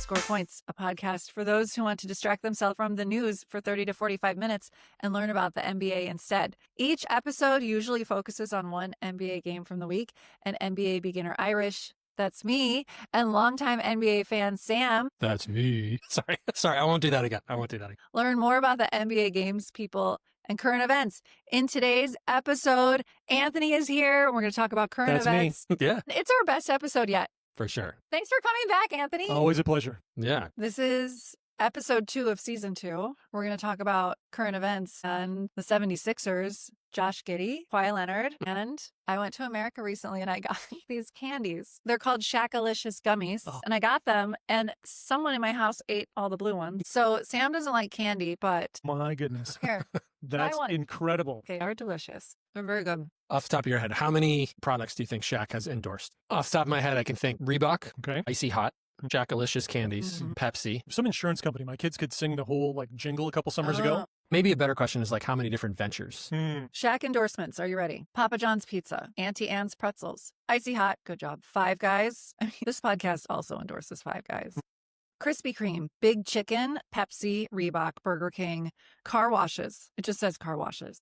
Score Points, a podcast for those who want to distract themselves from the news for 30 to 45 minutes and learn about the NBA instead. Each episode usually focuses on one NBA game from the week. An NBA beginner Irish, that's me, and longtime NBA fan Sam. That's me. Sorry, I won't do that again. Learn more about the NBA games, people, and current events. In today's episode, Anthony is here. We're going to talk about current events. Me. Yeah. It's our best episode yet. For sure. Thanks for coming back, Anthony. Always a pleasure. Yeah. This is episode 2 of season 2. We're going to talk about current events and the 76ers, Josh Giddy, Kawhi Leonard, and I went to America recently and I got these candies. They're called Shaq-alicious gummies, and I got them, and someone in my house ate all the blue ones. So Sam doesn't like candy, but My goodness. here, That's incredible. they are delicious. They're very good. Off the top of your head, how many products do you think Shaq has endorsed? Off the top of my head, I can think Reebok, Okay. Icy Hot, Shaq-alicious candies, Mhm. Pepsi. Some insurance company. My kids could sing the whole jingle a couple summers ago. Maybe a better question is how many different ventures? Shaq endorsements. Are you ready? Papa John's Pizza, Auntie Anne's Pretzels, Icy Hot. Good job. Five Guys. This podcast also endorses Five Guys. Krispy Kreme, Big Chicken, Pepsi, Reebok, Burger King, car washes. It just says car washes.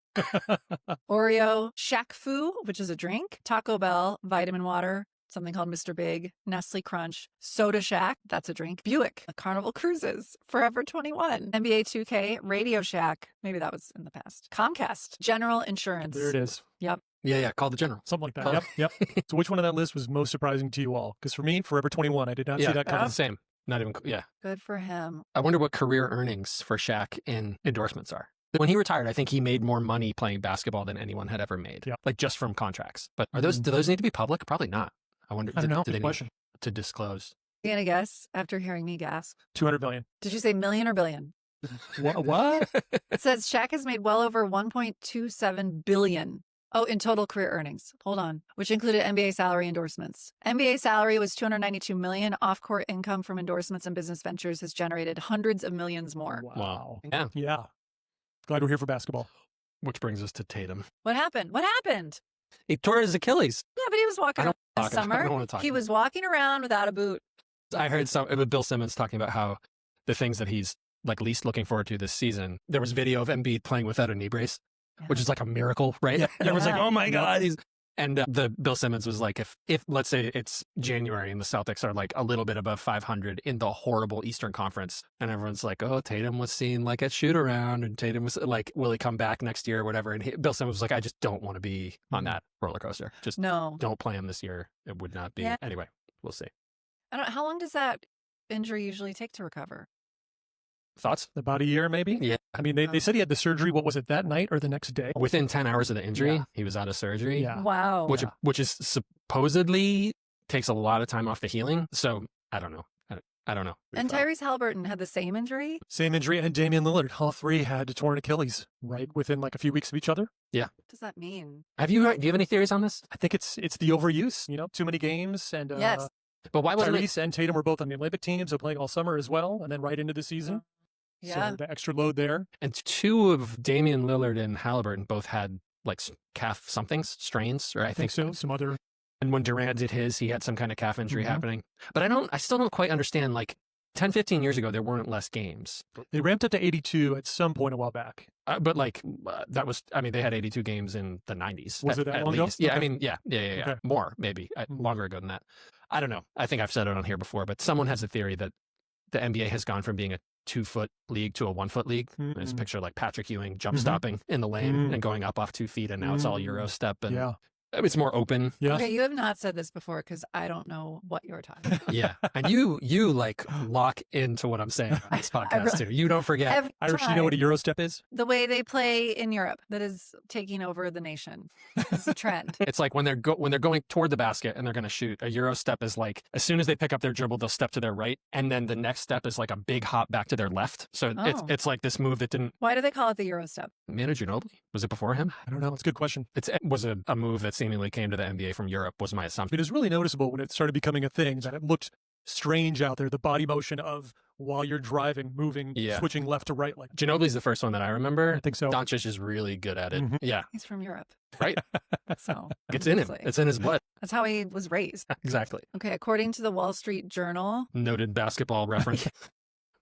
Oreo, Shaq Fu, which is a drink, Taco Bell, vitamin water, something called Mr. Big, Nestle Crunch, Soda Shack, that's a drink, Buick, Carnival Cruises, Forever 21, NBA 2K, Radio Shack, maybe that was in the past, Comcast, General Insurance. There it is. Yep. Yeah. Call the general. Something like that. Yep. So which one on that list was most surprising to you all? Because for me, Forever 21, I did not see that coming. Same. Not even, yeah. Good for him. I wonder what career earnings for Shaq in endorsements are. When he retired, I think he made more money playing basketball than anyone had ever made. Yeah. Just from contracts. But do those need to be public? Probably not. I wonder, I don't know. do they Good need question. to disclose? You gonna guess after hearing me gasp? 200 million. Did you say million or billion? What? It says Shaq has made well over 1.27 billion. Oh, in total career earnings. Hold on. Which included NBA salary endorsements. NBA salary was 292 million. Off-court income from endorsements and business ventures has generated hundreds of millions more. Wow. Yeah. Glad we're here for basketball. Which brings us to Tatum. What happened? What happened? He tore his Achilles. Yeah, but he was walking around this summer. I don't want to talk He about was walking around without a boot. I heard Bill Simmons talking about how the things that he's least looking forward to this season. There was video of Embiid playing without a knee brace, which is a miracle, right? Yeah. Everyone's like, oh my God. And the Bill Simmons was like, if let's say it's January and the Celtics are a little bit above 500 in the horrible Eastern Conference, and everyone's like, oh, Tatum was seen at shoot around, and Tatum was will he come back next year or whatever? And Bill Simmons was like, I just don't want to be on that roller coaster. Just don't play him this year. It would not be. Yeah. Anyway, we'll see. How long does that injury usually take to recover? Thoughts? About a year, maybe? Yeah. I mean, they said he had the surgery, what was it, that night or the next day? Within 10 hours of the injury, he was out of surgery. Yeah. Wow. Which is supposedly takes a lot of time off the healing. So I don't know. I don't know. And Tyrese Halliburton had the same injury? Same injury, and Damian Lillard. All three had torn Achilles, right within a few weeks of each other. Yeah. What does that mean? Do you have any theories on this? I think it's the overuse, too many games. And Yes. But why wasn't Tyrese and Tatum were both on the Olympic team, so playing all summer as well, and then right into the season. Yeah. So the extra load there. And two of Damian Lillard and Halliburton both had calf strains, or I think so. Some other. And when Durant did his, he had some kind of calf injury happening. But I still don't quite understand, 10, 15 years ago, there weren't less games. They ramped up to 82 at some point a while back. But that was, they had 82 games in the 90s. Was it that long ago? Yeah, Okay. Yeah. Okay. More, maybe. Longer ago than that. I don't know. I think I've said it on here before, but someone has a theory that the NBA has gone from being a 2-foot league to a 1-foot league. There's a picture Patrick Ewing jump stopping in the lane and going up off 2 feet, and now it's all Euro step. And it's more open. Yeah. Okay, you have not said this before because I don't know what you're talking about. Yeah. And you lock into what I'm saying on this podcast too. You don't forget. Irish, you know what a Euro step is? The way they play in Europe that is taking over the nation. It's a trend. It's when they're going toward the basket and they're going to shoot. A Euro step is as soon as they pick up their dribble, they'll step to their right, and then the next step is a big hop back to their left. So it's this move that didn't. Why do they call it the Euro step? Manu Ginobili? Was it before him? I don't know. It's a good question. It was a move that seemingly came to the NBA from Europe, was my assumption. It was really noticeable when it started becoming a thing that it looked strange out there, the body motion of while you're driving, moving, switching left to right. Like Ginobili's the first one that I remember. I think so. Doncic is really good at it. Yeah. He's from Europe. Right. So It's in him. It's in his blood. That's how he was raised. Exactly. Okay, according to the Wall Street Journal, Noted basketball reference.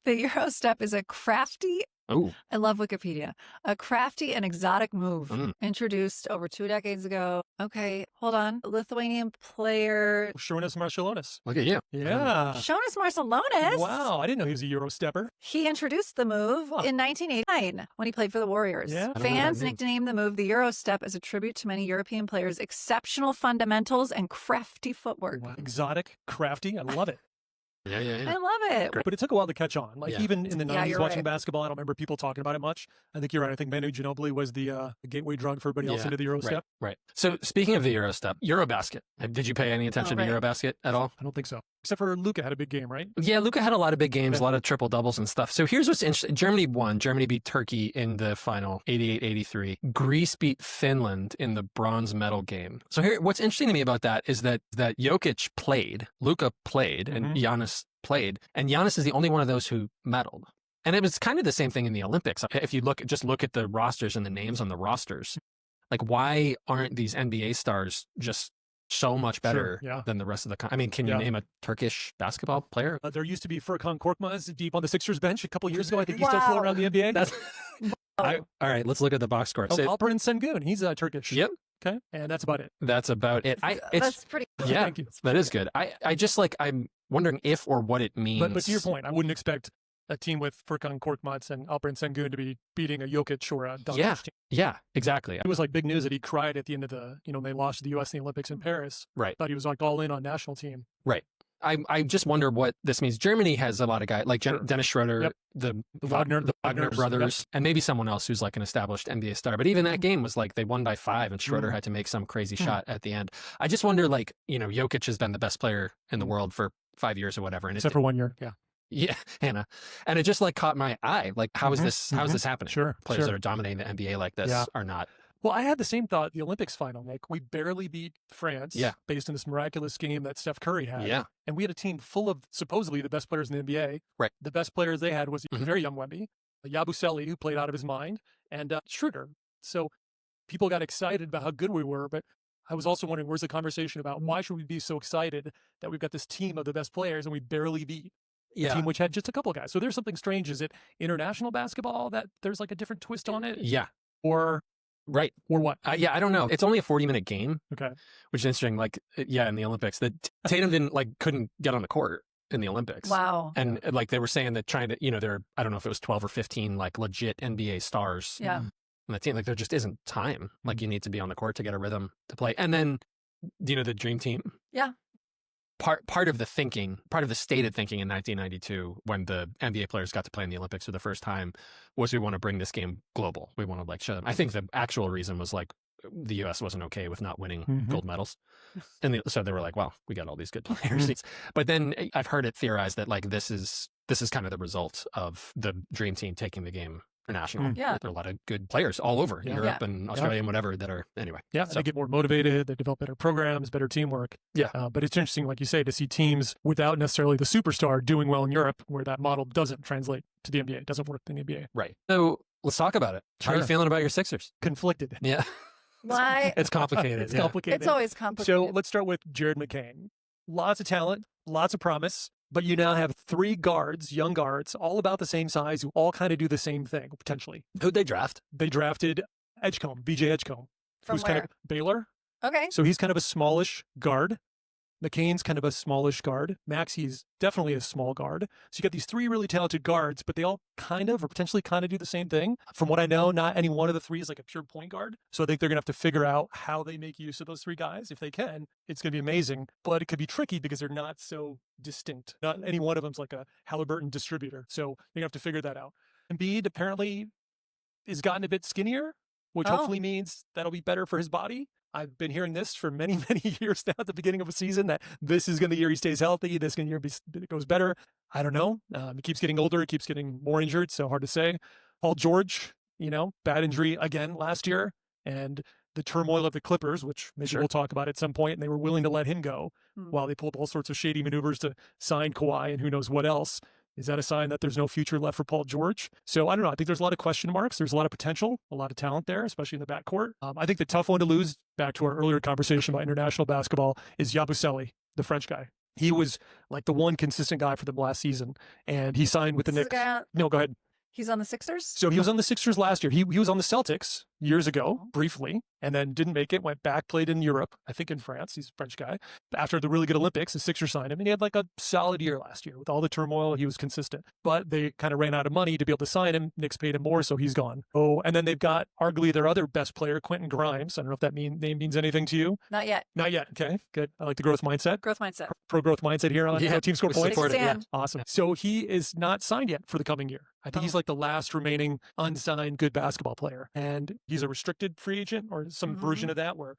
the Euro step is a crafty, Oh, I love Wikipedia, a crafty and exotic move introduced over 2 decades ago. Okay, hold on. Lithuanian player Šarūnas Marciulionis. look at you. Yeah. Šarūnas Marciulionis. Wow, I didn't know he was a Euro stepper. He introduced the move in 1989 when he played for the Warriors. Yeah. Fans nicknamed the move the Euro step as a tribute to many European players' exceptional fundamentals and crafty footwork. Wow. Exotic, crafty. I love it. Yeah. I love it. But it took a while to catch on. Like even in the 90s you're watching right. basketball, I don't remember people talking about it much. I think you're right. I think Manu Ginobili was the gateway drug for everybody else into the Euro step. Right. So speaking of the Euro step, EuroBasket. Did you pay any attention to EuroBasket at all? I don't think so. Except for Luka had a big game, right? Yeah, Luka had a lot of big games, a lot of triple doubles and stuff. So here's what's interesting. Germany won. Germany beat Turkey in the final, 88-83. Greece beat Finland in the bronze medal game. So here, what's interesting to me about that is that Jokic played, Luka played, and Giannis played, and Giannis is the only one of those who medaled. And it was kind of the same thing in the Olympics. If you look at the rosters and the names on the rosters, like why aren't these NBA stars just so much better than the rest of the I mean, can you name a Turkish basketball player? There used to be Furkan Korkmaz deep on the Sixers bench a couple years ago. I think he's still floating around the NBA. That's all right, let's look at the box score. Alperen Sengun, he's Turkish. Yep. Okay, and that's about it. That's about it. That's pretty good. Yeah, Thank you. that is good. I just I'm wondering if or what it means. But to your point, I wouldn't expect a team with Furkan Korkmaz and Alperen Sengun to be beating a Jokic or a Doncic team. Yeah, exactly. It was like big news that he cried at the end of the, they lost to the U.S. in the Olympics in Paris. Right. Thought he was like all in on national team. Right. I just wonder what this means. Germany has a lot of guys like Dennis Schroeder, the Wagner brothers, and maybe someone else who's like an established NBA star. But even that game was like they won by 5 and Schroeder had to make some crazy shot at the end. I just wonder, like, Jokic has been the best player in the world for 5 years or whatever. And Except for 1 year. Yeah. Yeah, Hannah. And it just like caught my eye. Like, how is this happening? Sure. Players that are dominating the NBA like this are not. Well, I had the same thought the Olympics final. Like, we barely beat France based on this miraculous game that Steph Curry had. Yeah. And we had a team full of supposedly the best players in the NBA. Right. The best players they had was a very young Wemby, Yabusele, who played out of his mind, and Schroeder. So people got excited about how good we were, but I was also wondering, where's the conversation about why should we be so excited that we've got this team of the best players and we barely beat a team which had just a couple of guys? So there's something strange. Is it international basketball that there's like a different twist on it? Yeah. Or what? I don't know. It's only a 40-minute game. Okay. Which is interesting. Like, in the Olympics, that Tatum couldn't get on the court in the Olympics. Wow. And like they were saying that trying to, there, I don't know if it was 12 or 15 like legit NBA stars. Yeah. On the team, like there just isn't time. Like you need to be on the court to get a rhythm to play. And then, the dream team. Yeah. Part of the thinking, part of the stated thinking in 1992, when the NBA players got to play in the Olympics for the first time, was we want to bring this game global. We want to like show them. I think the actual reason was like the U.S. wasn't okay with not winning gold medals, and so they were like, "Well, we got all these good players." But then I've heard it theorized that like this is kind of the result of the dream team taking the game international. Yeah. There are a lot of good players all over Europe and Australia and whatever that are anyway. Yeah, so they get more motivated, they develop better programs, better teamwork. Yeah. But it's interesting, like you say, to see teams without necessarily the superstar doing well in Europe, where that model doesn't translate to the NBA. It doesn't work in the NBA. Right. So let's talk about it. How are you feeling about your Sixers? Conflicted. Yeah. Why? It's complicated. It's complicated. It's always complicated. So let's start with Jared McCain. Lots of talent, lots of promise, but you now have 3 guards, young guards, all about the same size, who all kind of do the same thing, potentially. Who'd they draft? They drafted Edgecombe, BJ Edgecombe, From who's kind of Baylor. Okay. So he's kind of a smallish guard. McCain's kind of a smallish guard. Maxey's definitely a small guard. So you got these 3 really talented guards, but they all kind of or potentially kind of do the same thing. From what I know, not any one of the 3 is like a pure point guard. So I think they're going to have to figure out how they make use of those 3 guys. If they can, it's going to be amazing. But it could be tricky because they're not so distinct. Not any one of them's like a Halliburton distributor. So they're going to have to figure that out. Embiid apparently has gotten a bit skinnier, which hopefully means that'll be better for his body. I've been hearing this for many, many years now at the beginning of a season, that this is going to be the year he stays healthy. This is going to be the year it goes better. I don't know. He keeps getting older. He keeps getting more injured. So hard to say. Paul George, bad injury again last year. And the turmoil of the Clippers, which maybe we'll talk about at some point, and they were willing to let him go while they pulled all sorts of shady maneuvers to sign Kawhi and who knows what else. Is that a sign that there's no future left for Paul George? So I don't know. I think there's a lot of question marks. There's a lot of potential, a lot of talent there, especially in the backcourt. I think the tough one to lose, back to our earlier conversation about international basketball, is Yabusele, the French guy. He was like the one consistent guy for them last season, and he signed with the Knicks. No, go ahead. He's on the Sixers? So he was on the Sixers last year. He was on the Celtics years ago, briefly, and then didn't make it, went back, played in Europe, I think in France. He's a French guy. After the really good Olympics, the Sixers signed him, and he had like a solid year last year. With all the turmoil, he was consistent. But they kind of ran out of money to be able to sign him. Knicks paid him more, so he's gone. Oh, and then they've got arguably their other best player, Quentin Grimes. I don't know if that name means anything to you. Not yet. Not yet. Okay, good. I like the growth mindset. Growth mindset. Pro growth mindset here on Team Score Points. Yeah. Awesome. So he is not signed yet for the coming year. I think he's like the last remaining unsigned good basketball player. And he's a restricted free agent or some version of that where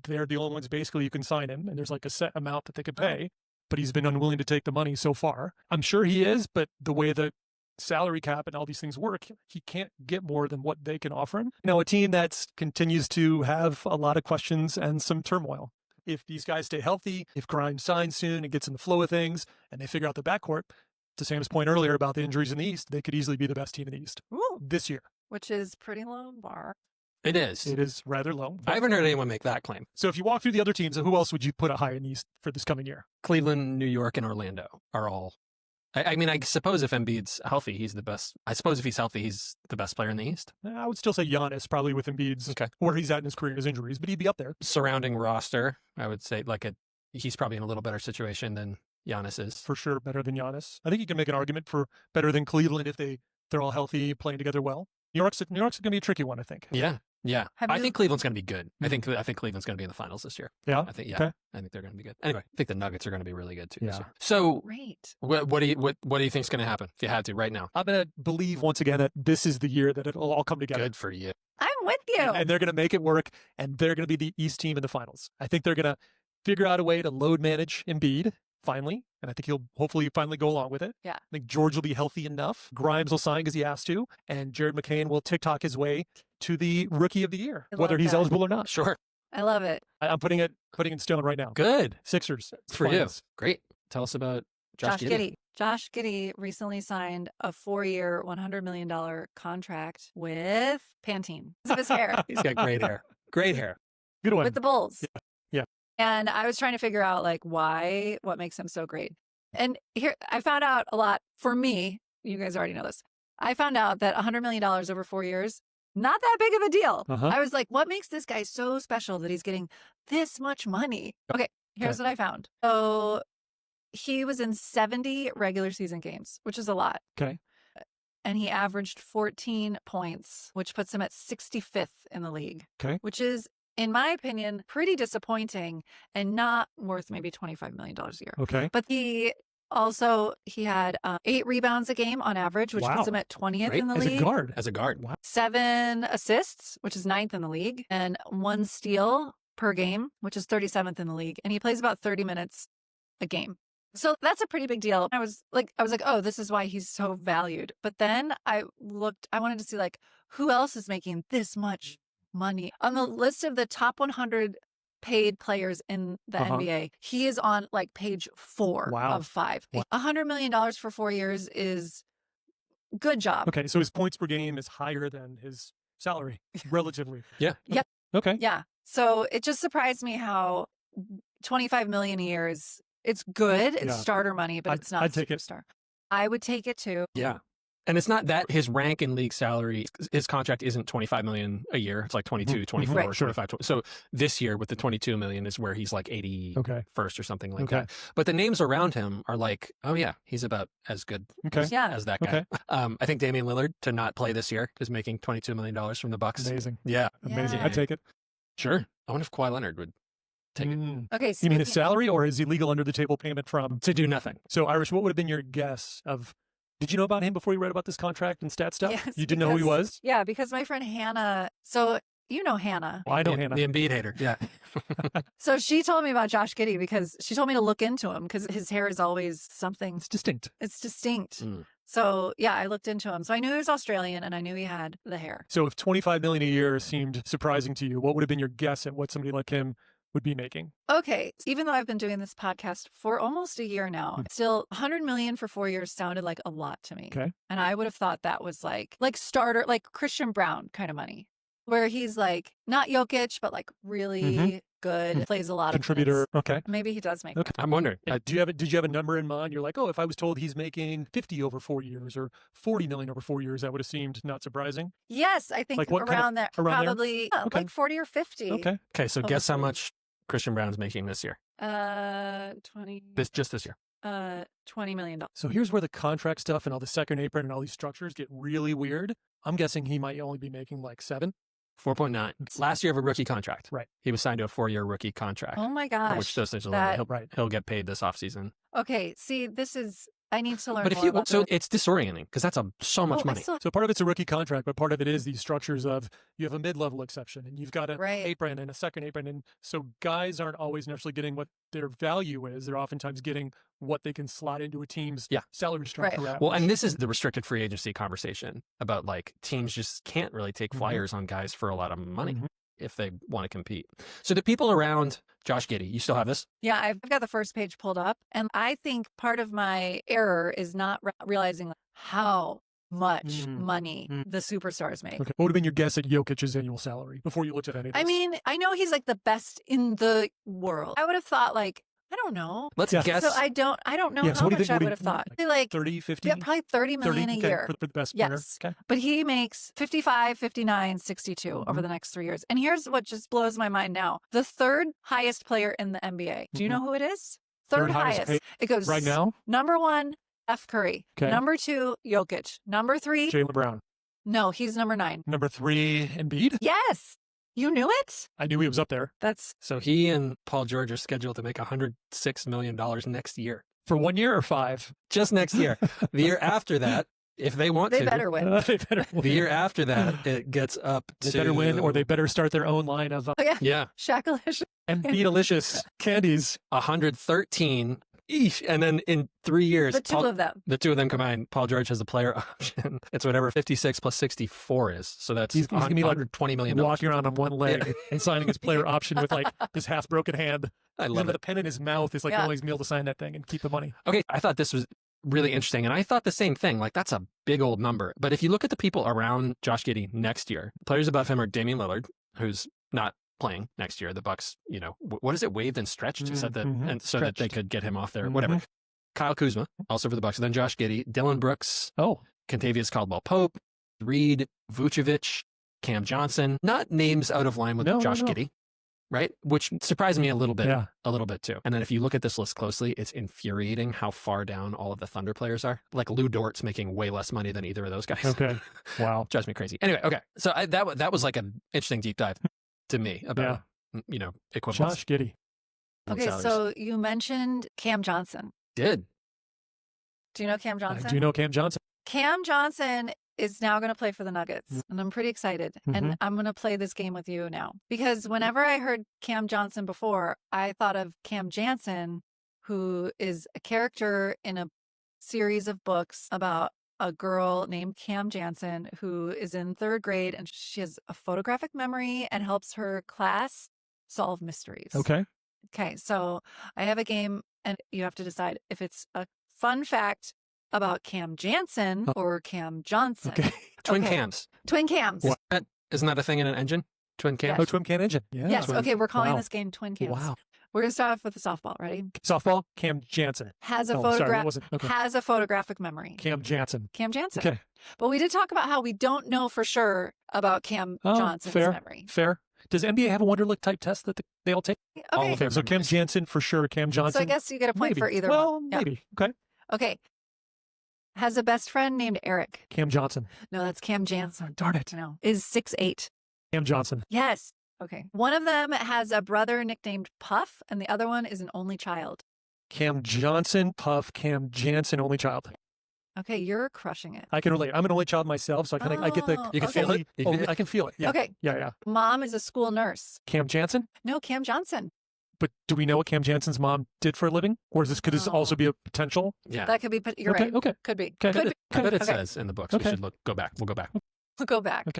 they're the only ones basically you can sign him. And there's like a set amount that they could pay. But he's been unwilling to take the money so far. I'm sure he is, but the way the salary cap and all these things work, he can't get more than what they can offer him. Now, a team that continues to have a lot of questions and some turmoil. If these guys stay healthy, if Grimes signs soon and gets in the flow of things, and they figure out the backcourt, to Sam's point earlier about the injuries in the East, they could easily be the best team in the East this year. Which is pretty low bar. It is. It is rather low. I haven't heard anyone make that claim. So if you walk through the other teams, who else would you put high in the East for this coming year? Cleveland, New York, and Orlando are all. I mean, I suppose if Embiid's healthy, he's the best. I suppose if he's healthy, he's the best player in the East. I would still say Giannis, probably with Embiid's where he's at in his career, his injuries, but he'd be up there. Surrounding roster, I would say he's probably in a little better situation than Giannis is. For sure, better than Giannis. I think you can make an argument for better than Cleveland if they're all healthy, playing together well. New York's going to be a tricky one, I think. Yeah. I think Cleveland's going to be good. I think Cleveland's going to be in the finals this year. Yeah. I think I think they're going to be good. Anyway, I think the Nuggets are going to be really good too this year. So great. What do you think's going to happen if you had to right now? I'm going to believe once again that this is the year that it'll all come together. Good for you. I'm with you. And they're going to make it work, and they're going to be the East team in the finals. I think they're going to figure out a way to load manage Embiid finally, and I think he'll hopefully finally go along with it. Yeah. I think George will be healthy enough. Grimes will sign because he has to, and Jared McCain will TikTok his way to the Rookie of the Year, whether he's eligible or not. Sure. I love it. I'm putting it in stone right now. Good. Sixers. For finals. you. Great. Tell us about Josh Giddy. Josh Giddy recently signed a 4-year, $100 million contract with Pantene. Because of his hair. He's got great hair. Great hair. Good one. With the Bulls. Yeah. And I was trying to figure out what makes him so great. And here I found out a lot for me. You guys already know this. I found out that $100 million over 4 years, not that big of a deal. I was like, what makes this guy so special that he's getting this much money? Okay, here's what I found. So he was in 70 regular season games, which is a lot. Okay. And he averaged 14 points, which puts him at 65th in the league. Okay. Which is, in my opinion, pretty disappointing and not worth maybe $25 million a year. Okay. But he had 8 rebounds a game on average, which puts him at 20th in the league. As a guard. Wow. 7 assists, which is 9th in the league, and 1 steal per game, which is 37th in the league. And he plays about 30 minutes a game. So that's a pretty big deal. I was like, oh, this is why he's so valued. But then I wanted to see who else is making this much money. On the list of the top 100 paid players in the NBA, he is on page 4 of 5. Wow. $100 million for 4 years is good job. Okay, so his points per game is higher than his salary, relatively. Yeah. Yep. Okay. Yeah. So it just surprised me how $25 million a year it's good. It's starter money, but it's not I'd take superstar. I would take it too. Yeah. And it's not that his rank in league salary, his contract isn't $25 million a year. It's like 22, 24, Right. 25. So this year with the $22 million is where he's like 81st or something like that. But the names around him are like, oh yeah, he's about as good as that guy. I think Damian Lillard to not play this year is making $22 million from the Bucks. Amazing. Yeah. Amazing. Yeah. I'd take it. Sure. I wonder if Kawhi Leonard would take it. Okay. You mean his salary or his illegal under the table payment from? To do nothing. So Irish, what would have been your guess of, did you know about him before you read about this contract and stat stuff? Yes, you didn't know who he was? Yeah, because my friend Hannah, so you know Hannah. Well, I know Hannah. The Embiid hater. Yeah. So she told me about Josh Giddy because she told me to look into him because his hair is always something. It's distinct. It's distinct. So yeah, I looked into him. So I knew he was Australian and I knew he had the hair. So if $25 million a year seemed surprising to you, what would have been your guess at what somebody like him would be making. Okay, even though I've been doing this podcast for almost a year now, still 100 million for 4 years sounded like a lot to me. Okay. And I would have thought that was like starter, like Christian Brown kind of money, where he's like not Jokic, but like really good, plays a lot Contributor. of minutes. Okay. Maybe he does make. Okay. I'm wondering. Did you have a number in mind? You're like, oh, if I was told he's making 50 over 4 years or 40 million over 4 years, that would have seemed not surprising. Yes, I think Like what kind of- around that, around there? probably yeah, Okay. like 40 or 50. Okay. Okay, so guess how Hopefully. much Christian Brown's making this year. 20. Just this year. $20 million. So here's where the contract stuff and all the second apron and all these structures get really weird. I'm guessing he might only be making like 7. 4.9. Last year of a rookie contract. Right. He was signed to a 4-year rookie contract. Oh my gosh. Which essentially that- he'll get paid this offseason. Okay, see, this is I need to learn But if more you about so this. it's disorienting because that's so much Oh, I money. still- So part of it's a rookie contract, but part of it is these structures of you have a mid-level exception and you've got an Right. apron and a second apron. And so guys aren't always necessarily getting what their value is. They're oftentimes getting what they can slot into a team's Yeah. salary structure. Right. at, Well, which- and this is the restricted free agency conversation about like teams just can't really take flyers on guys for a lot of money Mhm. if they want to compete. So the people around Josh Giddy, you still have this? Yeah, I've got the first page pulled up, and I think part of my error is not realizing how much money the superstars make. Okay. What would have been your guess at Jokic's annual salary before you looked at any of this? I mean, I know he's like the best in the world. I would have thought like, I don't know. Let's Yeah. guess. So I don't know Yeah, so how what do you much think- I what do would you- have thought. like Like 30, 50? yeah, probably 30 million a okay, year. for the best player. Yes. Okay. But he makes 55, 59, 62 over the next 3 years. And here's what just blows my mind now. The third highest player in the NBA. Do you know who it is? Third highest. paid It goes Right now, number 1, Steph Curry. Okay. Number 2, Jokic. Number 3, Jaylen Brown. no, he's number 9. Number 3, Embiid. Yes. You knew it? I knew he was up there That's So he and Paul George are scheduled to make $106 million next year. for 1 year or 5. Just next year. The year after that, if they want they to, better win. They better win. the year after that, it gets up They to better win, or they better start their own line of Oh yeah. yeah, Shaq Embiid-alicious candies. 113. Eesh. And then in 3 years, the two of them. the two of them combined, Paul George has a player option. It's whatever 56 plus 64 is. So that's He's gonna be like $120 million. Walking around on one leg Yeah. and signing his player option with like his half-broken hand. I And love with it. a pen in his mouth is like Yeah. the only he's able to sign that thing and keep the money. Okay, I thought this was really interesting. And I thought the same thing. Like, that's a big old number. But if you look at the people around Josh Giddey next year, players above him are Damian Lillard, who's not playing next year. The Bucks, what is it, waived and stretched? Is that and so that they Stretched. could get him off there, whatever. Kyle Kuzma, also for the Bucks. And then Josh Giddey, Dylan Brooks, Oh, Kentavious Caldwell-Pope, Reed, Vucevic, Cam Johnson. Not names out of line with No, no, Josh no. Giddey, right? Which surprised me a little bit. yeah. A little bit too. And then if you look at this list closely, it's infuriating how far down all of the Thunder players are. Like Lou Dort's making way less money than either of those guys. Okay. Wow. Drives me crazy. Anyway, okay. So that was like an interesting deep dive to me about, equivalence. Josh Giddey. and Okay, salaries. so you mentioned Cam Johnson. Did. Do you know Cam Johnson? Do you know Cam Johnson? Cam Johnson is now going to play for the Nuggets, Mm. and I'm pretty excited. Mhm. And I'm going to play this game with you now because whenever I heard Cam Johnson before, I thought of Cam Jansen, who is a character in a series of books about a girl named Cam Jansen who is in 3rd grade and she has a photographic memory and helps her class solve mysteries. Okay. Okay, so I have a game and you have to decide if it's a fun fact about Cam Jansen or Cam Johnson. Okay. Twin Okay. cams. Twin cams. What? Isn't that a thing in an engine? Twin cams? Oh, Twin Can Engine. Yeah. Yes. Twin- Okay, we're calling Wow. this game Twin Cams. Wow. We're gonna start off with the softball. Ready? Softball, Cam Jansen. Has a Oh, sorry, photograph. it wasn't. Okay. Has a photographic memory. Cam Jansen. Cam Jansen. Okay. But we did talk about how we don't know for sure about Cam Oh, Johnson's fair. memory. Fair. Does NBA have a Wonderlic type test that they all take? All Okay. of their So Cam memories. Jansen for sure. Cam Johnson. So I guess you get a point maybe. for either well, one. Yeah. maybe. Okay. Okay. Has a best friend named Eric. Cam Johnson. No, that's Cam Jansen. Darn it. No. Is 6'8". Cam Johnson. Yes. Okay. One of them has a brother nicknamed Puff, and the other one is an only child. Cam Johnson, Puff, Cam Jansen, only child. Okay, you're crushing it. I can relate. I'm an only child myself, so I get the. Oh, You can okay. feel it? You can- I can feel it. Yeah. Okay. Yeah, yeah. Mom is a school nurse. Cam Jansen. No, Cam Johnson. But do we know what Cam Jansen's mom did for a living, or could this also be a potential? Yeah. That could be, you're okay. right. Okay. Could be. Okay. Could be. I bet it Okay. says in the books. Okay. We should go back. We'll go back. We'll go back. Okay.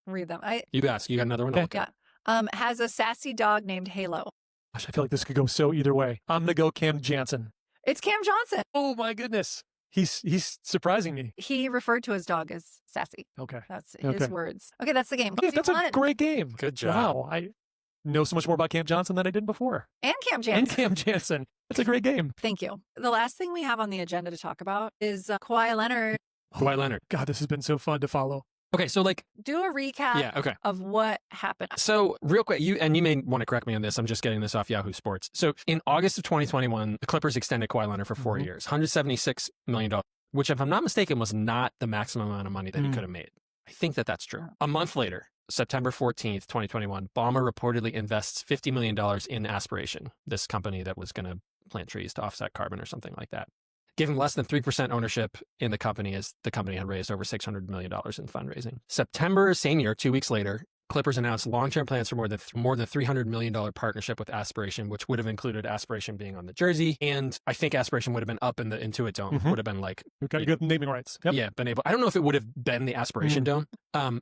Read them. You ask. You got another one? Okay. Okay. Yeah. Has a sassy dog named Halo. Gosh, I feel like this could go so either way. I'm going to go Cam Jansen. It's Cam Johnson. Oh, my goodness. He's surprising me. He referred to his dog as Sassy. Okay. That's his words. Okay, that's the game. Okay, that's a great game. Good job. Wow. I know so much more about Cam Johnson than I did before. And Cam Jansen. And Cam Jansen. That's a great game. Thank you. The last thing we have on the agenda to talk about is Kawhi Leonard. Kawhi Leonard. God, this has been so fun to follow. Okay, so like, Do a recap of what happened. So real quick, you may want to correct me on this. I'm just getting this off Yahoo Sports. So in August of 2021, the Clippers extended Kawhi Leonard for 4 years, $176 million, which if I'm not mistaken was not the maximum amount of money that he could have made. I think that's true. A month later, September 14th, 2021, Ballmer reportedly invests $50 million in Aspiration, this company that was going to plant trees to offset carbon or something like that. Given less than 3% ownership in the company, as the company had raised over $600 million in fundraising. September, same year, 2 weeks later, Clippers announced long-term plans for more than $300 million partnership with Aspiration, which would have included Aspiration being on the jersey. And I think Aspiration would have been up in the Intuit Dome, would have been like... Okay, you got naming rights. Yep. Yeah, been able... I don't know if it would have been the Aspiration Dome,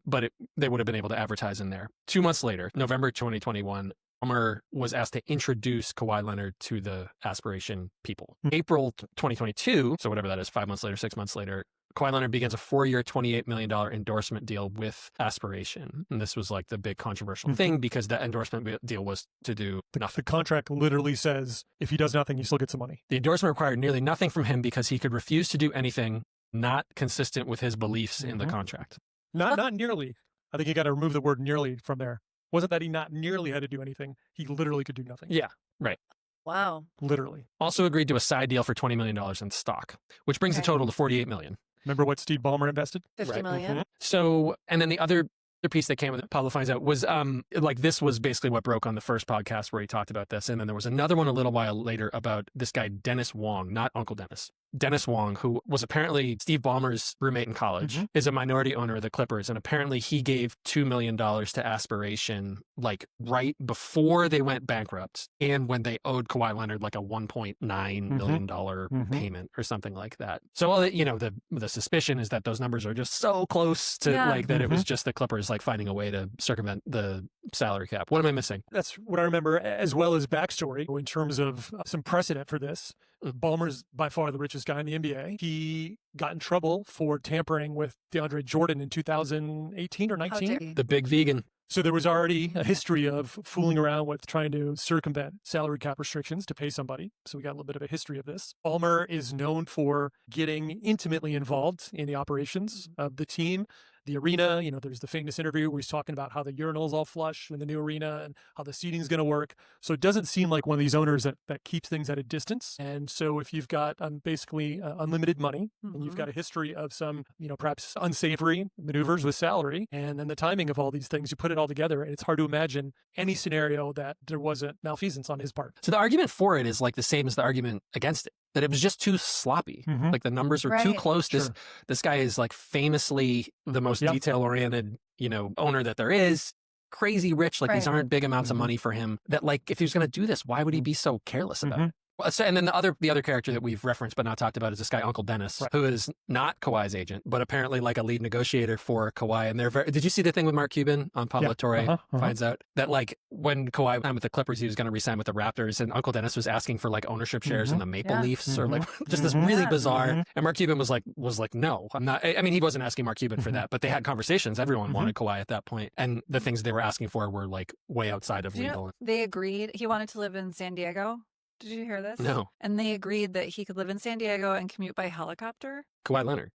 but they would have been able to advertise in there. 2 months later, November 2021, Ballmer was asked to introduce Kawhi Leonard to the Aspiration people. April 2022, so whatever that is, 5 months later, 6 months later, Kawhi Leonard begins a 4-year, $28 million endorsement deal with Aspiration. And this was like the big controversial thing because the endorsement deal was to do nothing. The contract literally says if he does nothing, he still gets some money. The endorsement required nearly nothing from him because he could refuse to do anything not consistent with his beliefs in the contract. Not nearly. I think you got to remove the word nearly from there. Wasn't that he not nearly had to do anything? He literally could do nothing. Yeah, right. Wow. Literally. Also agreed to a side deal for $20 million in stock, which brings the total to $48 million. Remember what Steve Ballmer invested? $50 million. So, and then the other piece that came with it, Pablo finds out, was like this was basically what broke on the first podcast where he talked about this. And then there was another one a little while later about this guy, Dennis Wong, not Uncle Dennis. Dennis Wong, who was apparently Steve Ballmer's roommate in college, is a minority owner of the Clippers. And apparently he gave $2 million to Aspiration, like right before they went bankrupt and when they owed Kawhi Leonard like a $1.9 million payment or something like that. So, well, you know, the suspicion is that those numbers are just so close to like that it was just the Clippers like finding a way to circumvent the salary cap. What am I missing? That's what I remember, as well as backstory in terms of some precedent for this. Ballmer's by far the richest guy in the NBA. He got in trouble for tampering with DeAndre Jordan in 2018 or 19. The big vegan. So there was already a history of fooling around with trying to circumvent salary cap restrictions to pay somebody. So we got a little bit of a history of this. Ballmer is known for getting intimately involved in the operations of the team. The arena, you know, there's the famous interview where he's talking about how the urinal's all flush in the new arena and how the seating's going to work. So it doesn't seem like one of these owners that keeps things at a distance. And so if you've got basically unlimited money and you've got a history of some, you know, perhaps unsavory maneuvers with salary and then the timing of all these things, you put it all together and it's hard to imagine any scenario that there wasn't malfeasance on his part. So the argument for it is like the same as the argument against it. That it was just too sloppy. Like the numbers were too close. This guy is like famously the most detail-oriented, you know, owner that there is. Crazy rich. Like these aren't big amounts of money for him. That like if he was going to do this, why would he be so careless about it? So, and then the other character that we've referenced but not talked about is this guy Uncle Dennis, who is not Kawhi's agent, but apparently like a lead negotiator for Kawhi. And did you see the thing with Mark Cuban on Pablo Torre finds out that like when Kawhi signed with the Clippers, he was going to re-sign with the Raptors, and Uncle Dennis was asking for like ownership shares in the Maple Leafs or like just this really bizarre. And Mark Cuban was like, no, I'm not. I mean, he wasn't asking Mark Cuban for that, but they had conversations. Everyone wanted Kawhi at that point, and the things they were asking for were like way outside of legal. They agreed. He wanted to live in San Diego. Did you hear this? No. And they agreed that he could live in San Diego and commute by helicopter. Kawhi Leonard.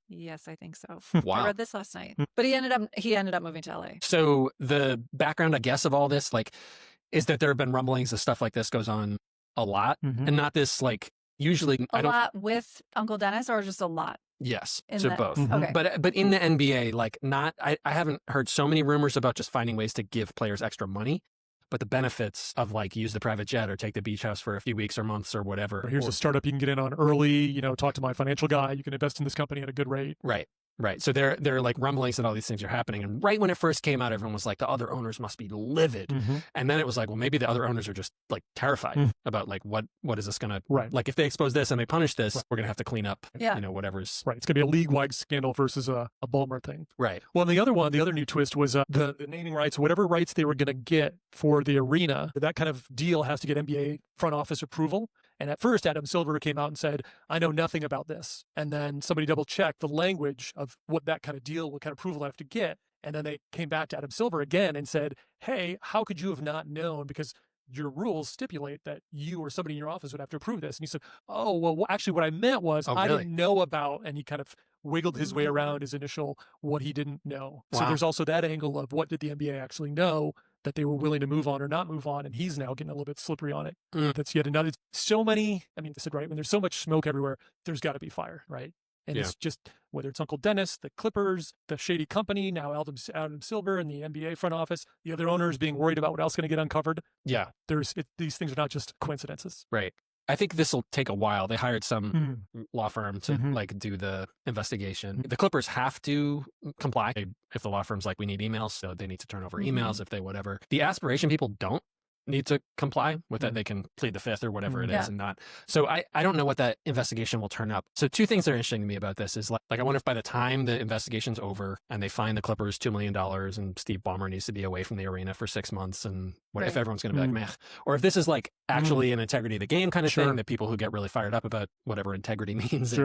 Yes, I think so. Wow. I read this last night. But he ended up moving to LA. So the background, I guess, of all this, like, is that there have been rumblings that stuff like this goes on a lot, and not this like usually a lot with Uncle Dennis, or just a lot. Yes, so both. Okay. But in the NBA, like I haven't heard so many rumors about just finding ways to give players extra money. But the benefits of like use the private jet or take the beach house for a few weeks or months or whatever. Here's a startup you can get in on early, you know, talk to my financial guy. You can invest in this company at a good rate. Right. Right. So they're like rumblings that all these things are happening. And right when it first came out, everyone was like, the other owners must be livid. Mm-hmm. And then it was like, well, maybe the other owners are just like terrified about like, what is this going to, Right. like if they expose this and they punish this, Right. we're going to have to clean up, Yeah. you know, whatever's. Right. It's going to be a league-wide scandal versus a Ballmer thing. Right. Well, and the other new twist was the naming rights, whatever rights they were going to get for the arena, that kind of deal has to get NBA front office approval. And at first, Adam Silver came out and said, I know nothing about this. And then somebody double-checked the language of what that kind of deal, what kind of approval I have to get. And then they came back to Adam Silver again and said, hey, how could you have not known? Because your rules stipulate that you or somebody in your office would have to approve this. And he said, oh, well, actually, what I meant was I didn't know about, and he kind of wiggled his way around his initial what he didn't know. Wow. So there's also that angle of what did the NBA actually know that they were willing to move on or not move on, and he's now getting a little bit slippery on it. That's yet another. So many, I mean, I said, right, when there's so much smoke everywhere, there's got to be fire, right? And it's just, whether it's Uncle Dennis, the Clippers, the shady company, now Adam Silver and the NBA front office, the other owners being worried about what else is going to get uncovered. Yeah. These things are not just coincidences. Right. I think this will take a while. They hired some law firm to like do the investigation. The Clippers have to comply. If the law firm's like, we need emails, so they need to turn over emails if they whatever. The aspiration people don't need to comply with that. They can plead the fifth or whatever it is and not. So I don't know what that investigation will turn up. So two things that are interesting to me about this is like I wonder if by the time the investigation's over and they find the Clippers $2 million and Steve Ballmer needs to be away from the arena for 6 months and what if everyone's going to be like, meh, or if this is like actually an integrity of the game kind of thing that people who get really fired up about whatever integrity means in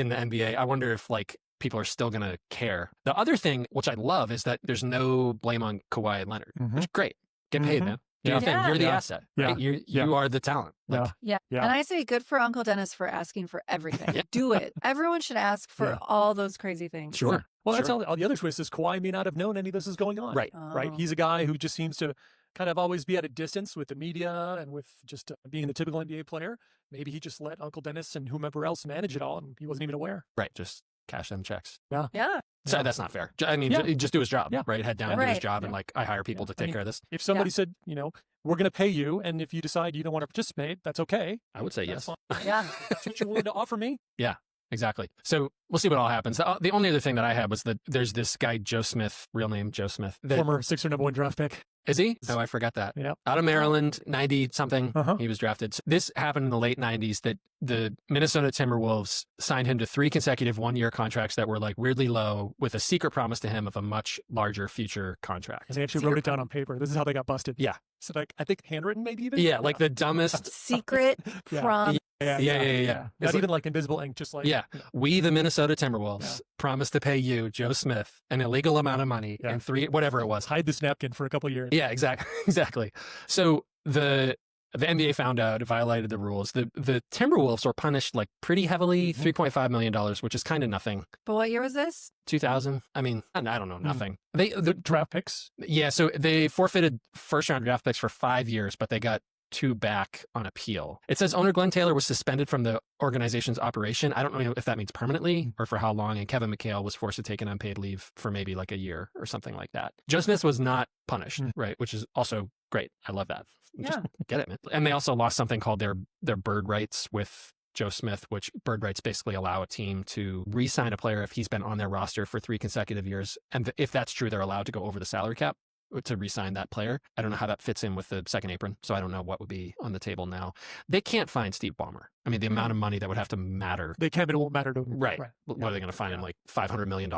the NBA. I wonder if like people are still going to care. The other thing, which I love, is that there's no blame on Kawhi and Leonard, which is great. Get paid, man. Do your thing. You're the asset, right? You are the talent. Like, And I say good for Uncle Dennis for asking for everything. Do it. Everyone should ask for all those crazy things. Sure. Well, that's all the other twist is Kawhi may not have known any of this is going on. Right. Right. He's a guy who just seems to kind of always be at a distance with the media and with just being the typical NBA player. Maybe he just let Uncle Dennis and whomever else manage it all, and he wasn't even aware. Right. Just cash them checks. Yeah. So that's not fair. I mean, just do his job, right? Head down, do his job, and like, I hire people to take care of this. If somebody said, you know, we're going to pay you, and if you decide you don't want to participate, that's okay. I would say yes. Yeah. That's what you're willing to offer me. Yeah, exactly. So we'll see what all happens. The only other thing that I had was that there's this guy, Joe Smith, real name Joe Smith. Former Sixer #1 draft pick. Is he? Oh, I forgot that. Yeah. Out of Maryland, 90 something, he was drafted. So this happened in the late 90s that the Minnesota Timberwolves signed him to 3 consecutive one-year contracts that were like weirdly low with a secret promise to him of a much larger future contract. And they actually wrote it down on paper. This is how they got busted. Yeah. So like, I think handwritten maybe even? Yeah, like the dumbest. Secret promise. Yeah. Not even like invisible ink, just like. Yeah. We, the Minnesota Timberwolves, promise to pay you, Joe Smith, an illegal amount of money and 3, whatever it was. Hide this napkin for a couple of years. Yeah, exactly. So the NBA found out, violated the rules. The Timberwolves were punished like pretty heavily, $3.5 million, which is kind of nothing. But what year was this? 2000. I mean, I don't know, nothing. The draft picks? Yeah, so they forfeited first-round draft picks for 5 years, but they got 2 back on appeal. It says owner Glenn Taylor was suspended from the organization's operation. I don't know if that means permanently or for how long. And Kevin McHale was forced to take an unpaid leave for maybe like a year or something like that. Joe Smith was not punished, right? Which is also great. I love that. Just get it, man. And they also lost something called their bird rights with Joe Smith, which bird rights basically allow a team to re-sign a player if he's been on their roster for 3 consecutive years. And if that's true, they're allowed to go over the salary cap to re-sign that player. I don't know how that fits in with the second apron, so I don't know what would be on the table now. They can't find Steve Ballmer. I mean, the amount of money that would have to matter. They can, but it won't matter to them. Right. What are they going to find him, like $500 million?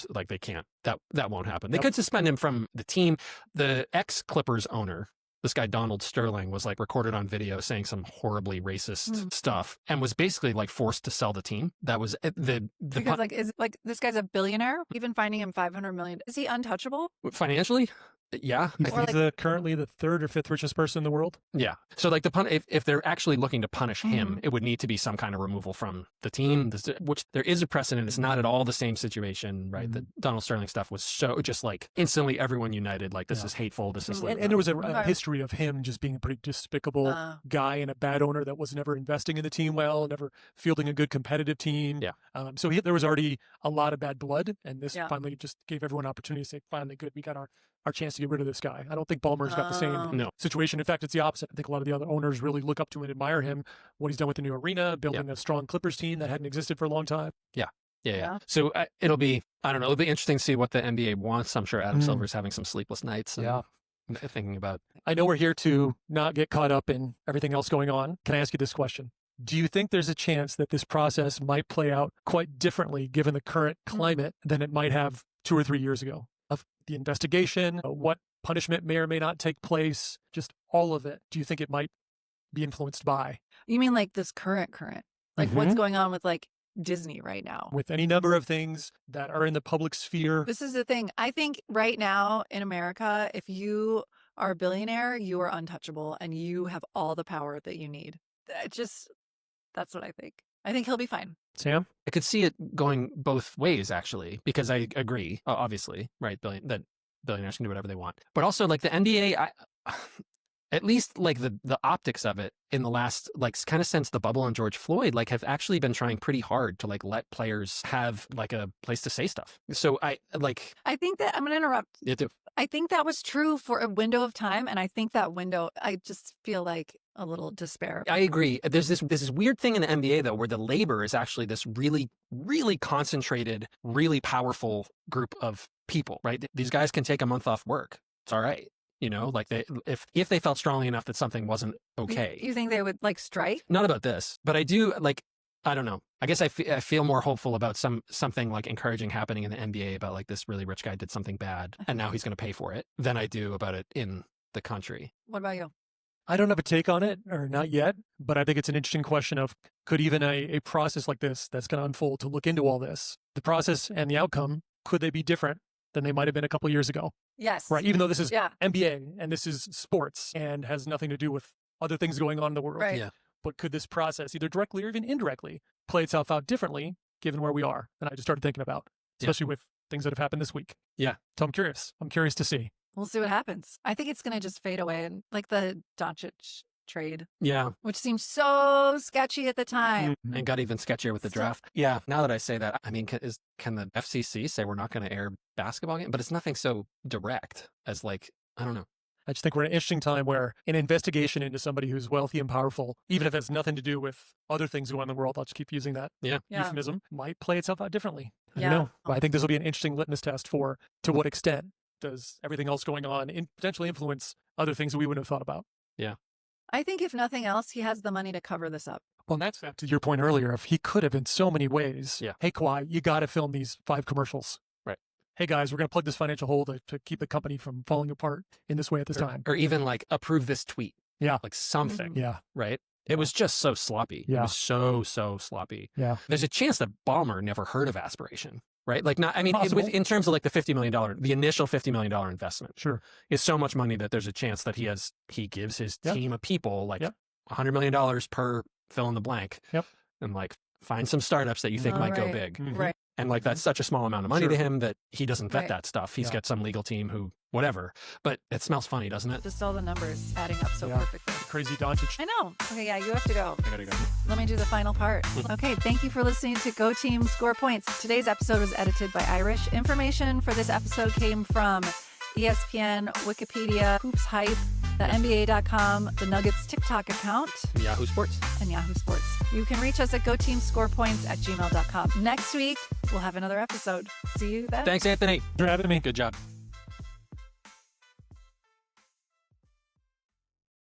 Like, they can't. That won't happen. They could suspend him from the team. The ex-Clippers owner, this guy Donald Sterling, was like recorded on video saying some horribly racist stuff and was basically like forced to sell the team. That was because like, is like this guy's a billionaire? Even finding him $500 million, is he untouchable financially? Yeah. He's currently the 3rd or 5th richest person in the world. Yeah. So like if they're actually looking to punish him, it would need to be some kind of removal from the team, which there is a precedent. It's not at all the same situation, right? The Donald Sterling stuff was so just like instantly everyone united, like this is hateful. This is like, and there was a history of him just being a pretty despicable guy and a bad owner that was never investing in the team well, never fielding a good competitive team. Yeah. So there was already a lot of bad blood, and this finally just gave everyone an opportunity to say, finally, good, we got our chance to get rid of this guy. I don't think Ballmer's got the same situation. In fact, it's the opposite. I think a lot of the other owners really look up to and admire him, what he's done with the new arena, building a strong Clippers team that hadn't existed for a long time. Yeah. Yeah. So it'll be, I don't know, it'll be interesting to see what the NBA wants. I'm sure Adam Silver's having some sleepless nights. And thinking about. I know we're here to not get caught up in everything else going on. Can I ask you this question? Do you think there's a chance that this process might play out quite differently given the current climate than it might have 2 or 3 years ago? Of the investigation, what punishment may or may not take place, just all of it. Do you think it might be influenced by? You mean like this current? Like what's going on with like Disney right now? With any number of things that are in the public sphere. This is the thing. I think right now in America, if you are a billionaire, you are untouchable and you have all the power that you need. That's what I think. I think he'll be fine. Sam? I could see it going both ways, actually, because I agree, obviously, right, that billionaires can do whatever they want. But also, like, the NBA, at least, like, the optics of it in the last, like, kind of since the bubble on George Floyd, like, have actually been trying pretty hard to, like, let players have, like, a place to say stuff. So I think that, I'm going to interrupt. You do. I think that was true for a window of time. And I think that window, I just feel like a little despair. I agree. There's this weird thing in the NBA, though, where the labor is actually this really, really concentrated, really powerful group of people, right? These guys can take a month off work. It's all right. You know, like if they felt strongly enough that something wasn't okay. You think they would like strike? Not about this, but I do like, I don't know. I guess I feel more hopeful about something like encouraging happening in the NBA about like this really rich guy did something bad and now he's going to pay for it than I do about it in the country. What about you? I don't have a take on it, or not yet, but I think it's an interesting question of could even a process like this that's going to unfold to look into all this, the process and the outcome, could they be different than they might have been a couple of years ago? Yes. Right. Even though this is NBA and this is sports and has nothing to do with other things going on in the world. Right. Yeah. But could this process, either directly or even indirectly, play itself out differently given where we are? And I just started thinking about, especially with things that have happened this week. Yeah. So I'm curious. I'm curious to see. We'll see what happens. I think it's going to just fade away. And like the Doncic trade. Yeah. Which seemed so sketchy at the time. And got even sketchier with the draft. Yeah. Now that I say that, I mean, can the FCC say we're not going to air basketball games? But it's nothing so direct as like, I don't know. I just think we're in an interesting time where an investigation into somebody who's wealthy and powerful, even if it has nothing to do with other things going on in the world, I'll just keep using that euphemism, might play itself out differently. I don't know. But I think this will be an interesting litmus test for to what extent does everything else going on potentially influence other things that we wouldn't have thought about. Yeah. I think if nothing else, he has the money to cover this up. Well, and that's to your point earlier of he could have in so many ways. Yeah. Hey, Kawhi, you got to film these 5 commercials. Right. Hey, guys, we're going to plug this financial hole to keep the company from falling apart in this way at this time. Or even like approve this tweet. Yeah. Like something. Yeah. Right. It was just so sloppy. Yeah. It was so sloppy. Yeah. There's a chance that Ballmer never heard of aspiration. Right. Like not, I mean, in terms of like the initial $50 million investment. Sure. Is so much money that there's a chance that he gives his team of people like $100 million per fill in the blank. Yep. And like find some startups that you think might go big. Mm-hmm. Right. And like that's such a small amount of money to him that he doesn't vet that stuff. He's got some legal team who, whatever. But it smells funny, doesn't it? Just all the numbers adding up so perfectly. Crazy Doncic. I know. Okay, yeah, you have to go. I gotta go. Let me do the final part. Okay, thank you for listening to Go Team Score Points. Today's episode was edited by Irish. Information for this episode came from ESPN, Wikipedia, Hoops Hype, the NBA.com, the Nuggets TikTok account, Yahoo Sports. and Yahoo Sports. You can reach us at goteamscorepoints@gmail.com. Next week, we'll have another episode. See you then. Thanks, Anthony. Thanks for having me. Good job.